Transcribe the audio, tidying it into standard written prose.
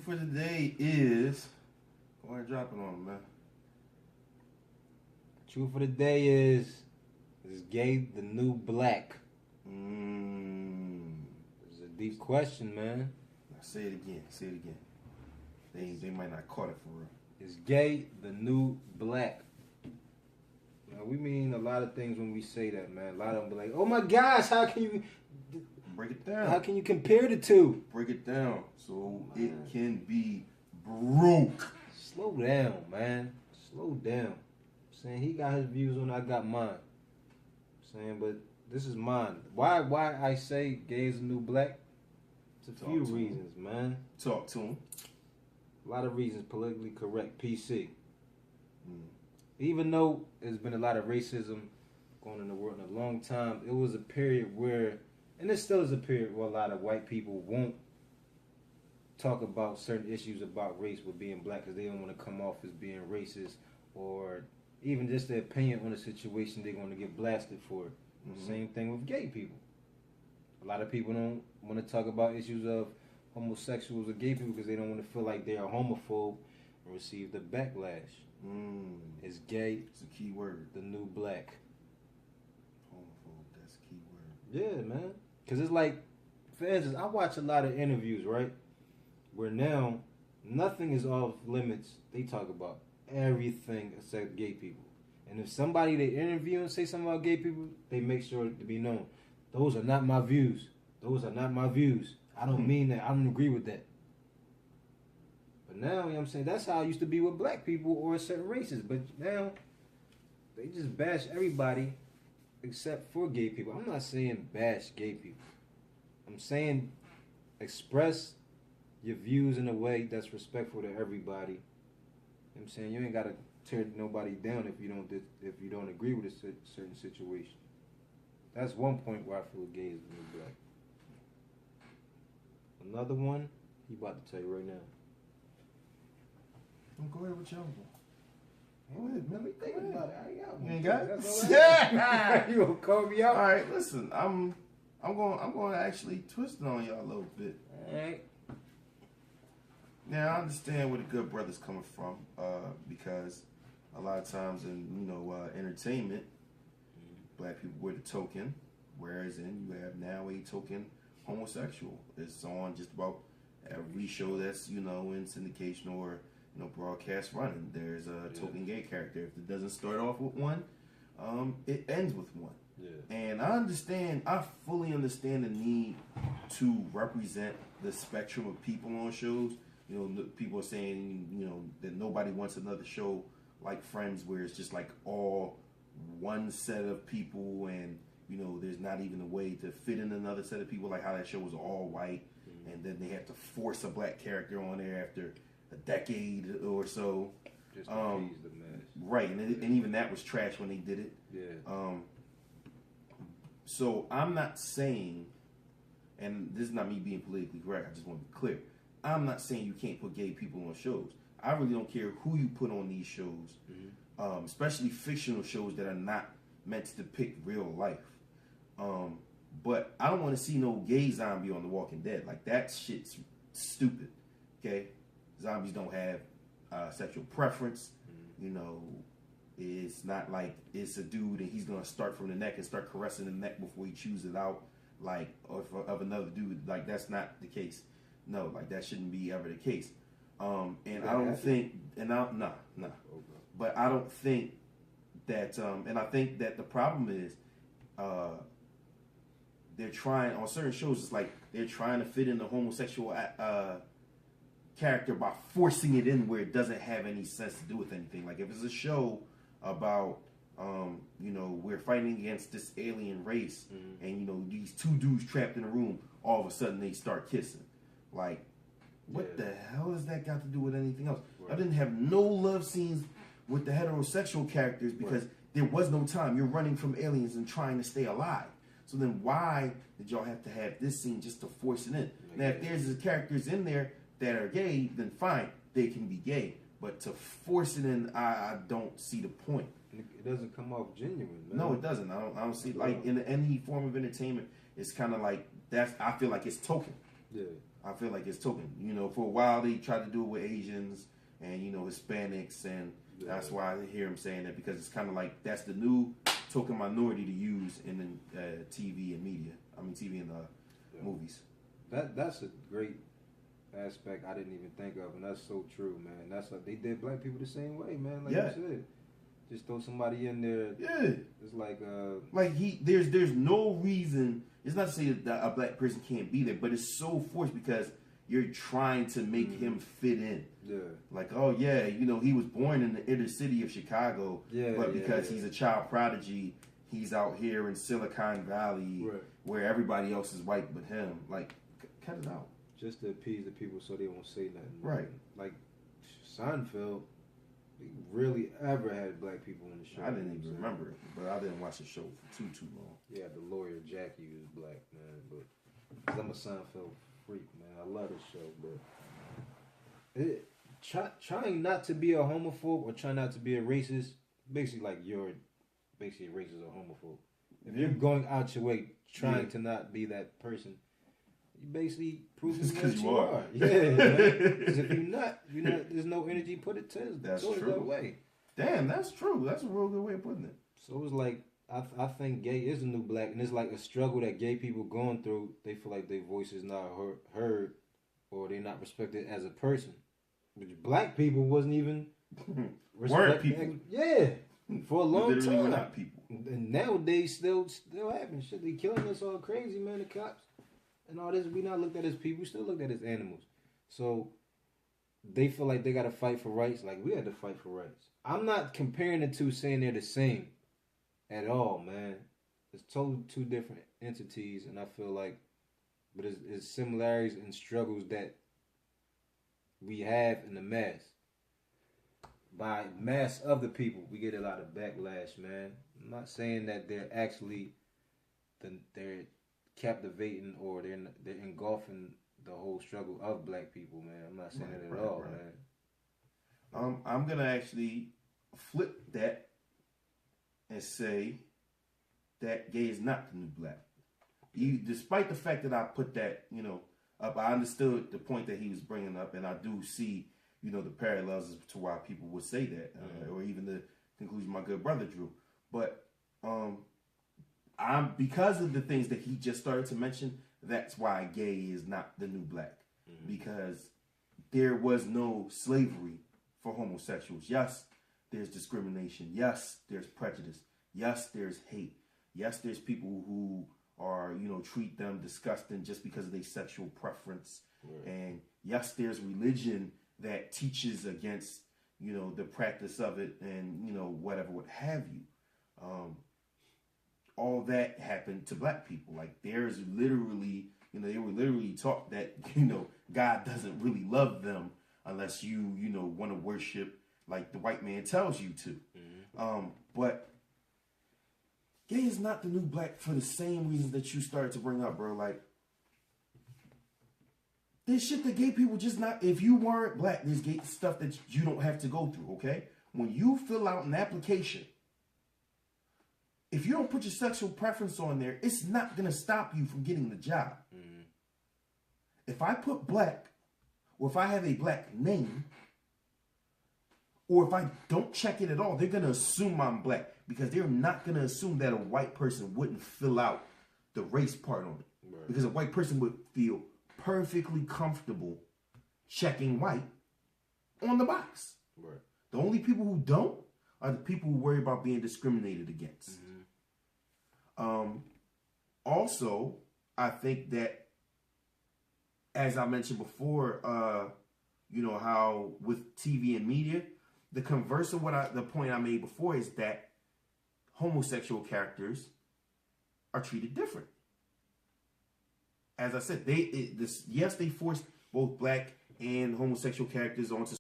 for the day is... Go ahead and drop it on him, man. Truth for the day is gay the new black? It's a deep question, man. Now say it again. Say it again. They might not caught it for real. Is gay the new black? Now, we mean a lot of things when we say that, man. A lot of them be like, oh my gosh, how can you... Break it down. How can you compare the two? Break it down so it can be broke. Slow down, man. Slow down. Saying he got his views on, I got mine. Saying, but this is mine. Why I say gay is the new black? It's a few reasons, man. Talk to him. A lot of reasons. Politically correct. PC. Even though there's been a lot of racism going in the world in a long time, it was a period where, and there still is a period where a lot of white people won't talk about certain issues about race with being black because they don't want to come off as being racist, or even just their opinion on the situation, they're going to get blasted for it. Same thing with gay people. A lot of people don't want to talk about issues of homosexuals or gay people because they don't want to feel like they are homophobe and receive the backlash. Is gay? It's a key word. The new black. Homophobe. That's a key word. Yeah, man. Because it's like, for instance, I watch a lot of interviews, right? Where now nothing is off limits. They talk about everything except gay people. And if somebody they interview and say something about gay people, they make sure to be known. Those are not my views. Those are not my views. I don't mean that. I don't agree with that. But now, you know what I'm saying, that's how it used to be with black people or certain races. But now, they just bash everybody except for gay people. I'm not saying bash gay people. I'm saying express your views in a way that's respectful to everybody. You know what I'm saying, you ain't got to tear nobody down if you don't agree with a certain situation. That's one point where I feel gay is the new black. Another one, he about to tell you right now. Go ahead with your own. Go ahead, man. Let me think about it. I ain't got one. You ain't got it? You gonna call me out? All right, listen. I'm going to actually twist it on y'all a little bit. All right. Now I understand where the good brother's coming from, because a lot of times in entertainment, black people were the token, whereas you have now a token homosexual. It's on just about every show that's in syndication or broadcast running. There's a token gay character. If it doesn't start off with one, it ends with one. Yeah. And I fully understand the need to represent the spectrum of people on shows. People are saying, that nobody wants another show like Friends where it's just like all one set of people and, there's not even a way to fit in another set of people, like how that show was all white. And then they have to force a black character on there after a decade or so. Just to appease the mess. Right, and even that was trash when they did it. Yeah. So I'm not saying, and this is not me being politically correct, I just want to be clear. I'm not saying you can't put gay people on shows. I really don't care who you put on these shows, especially fictional shows that are not meant to depict real life. But I don't want to see no gay zombie on The Walking Dead. Like, that shit's stupid, okay? Zombies don't have sexual preference. It's not like it's a dude and he's going to start from the neck and start caressing the neck before he chews it out, like, of another dude. Like, that's not the case. No, like, that shouldn't be ever the case. And I don't think, no. But I don't think that, and I think that the problem is, they're trying, on certain shows, it's like they're trying to fit in the homosexual character by forcing it in where it doesn't have any sense to do with anything. Like, if it's a show about, we're fighting against this alien race, and, these two dudes trapped in a room, all of a sudden they start kissing. Like, what the hell has that got to do with anything else? Right. I didn't have no love scenes with the heterosexual characters because there was no time. You're running from aliens and trying to stay alive. So then why did y'all have to have this scene just to force it in? Now, if there's characters in there that are gay, then fine, they can be gay. But to force it in, I don't see the point. It doesn't come off genuine, man. No, it doesn't. I don't see, like, in any form of entertainment, it's kind of like, I feel like it's token. Yeah. I feel like it's token. You know, for a while they tried to do it with Asians and, you know, Hispanics, and that's why I hear him saying that, because it's kind of like that's the new token minority to use in the TV and media. I mean, TV and movies. That's a great aspect I didn't even think of, and that's so true, man. That's like they did black people the same way, man. Like you said, just throw somebody in there. Yeah, it's like there's no reason. It's not to say that a black person can't be there, but it's so forced because you're trying to make him fit in. Yeah. Like, oh yeah, you know, he was born in the inner city of Chicago, but because he's a child prodigy, he's out here in Silicon Valley, where everybody else is white but him. Like, cut it out. Just to appease the people so they won't say nothing. Right. Like Seinfeld, they really ever had black people in the show. I didn't even remember it, but I didn't watch the show for too long. Yeah, the lawyer Jackie was black, man. But cause I'm a Seinfeld freak, man. I love this show, but trying not to be a homophobe or trying not to be a racist, basically like you're basically a racist or homophobe. If you're going out your way trying to not be that person, you basically prove that you are. Yeah, because if you're not, there's no energy put it to that way. Damn, that's true. That's a real good way of putting it. So it's like I think gay is the new black, and it's like a struggle that gay people going through. They feel like their voice is not heard, or they're not respected as a person. Which black people wasn't even weren't people. Yeah, for a long literally time. Were not people. And nowadays still happen. Shit, they killing us all crazy, man. The cops and all this. We not looked at as people. We still looked at as animals. So they feel like they got to fight for rights. Like we had to fight for rights. I'm not comparing the two, saying they're the same at all, man. It's totally two different entities, and I feel like, but it's similarities and struggles that we have in the mass. By mass of the people, we get a lot of backlash, man. I'm not saying that they're actually they're captivating or they're engulfing the whole struggle of black people, man. I'm not saying that at all, man. I'm gonna actually flip that and say that gay is not the new black. Despite the fact that I put that, up, I understood the point that he was bringing up, and I do see, the parallels to why people would say that, or even the conclusion my good brother drew. But I'm because of the things that he just started to mention, that's why gay is not the new black, because there was no slavery for homosexuals. Yes, there's discrimination. Yes, there's prejudice. Yes, there's hate. Yes, there's people who are, treat them disgusting just because of their sexual preference. Right. And yes, there's religion that teaches against, the practice of it and, whatever, what have you. All that happened to black people. Like there's literally, they were literally taught that, God doesn't really love them unless you, want to worship like the white man tells you to. But gay is not the new black for the same reasons that you started to bring up, bro. Like, there's shit that gay people just not, if you weren't black, there's gay stuff that you don't have to go through, okay? When you fill out an application, if you don't put your sexual preference on there, it's not going to stop you from getting the job. If I put black, or if I have a black name, or if I don't check it at all, they're going to assume I'm black, because they're not going to assume that a white person wouldn't fill out the race part on it. Right. Because a white person would feel perfectly comfortable checking white on the box. Right. The only people who don't are the people who worry about being discriminated against. Also, I think that, as I mentioned before, how with TV and media, the converse of the point I made before is that homosexual characters are treated different. As I said, they forced both black and homosexual characters onto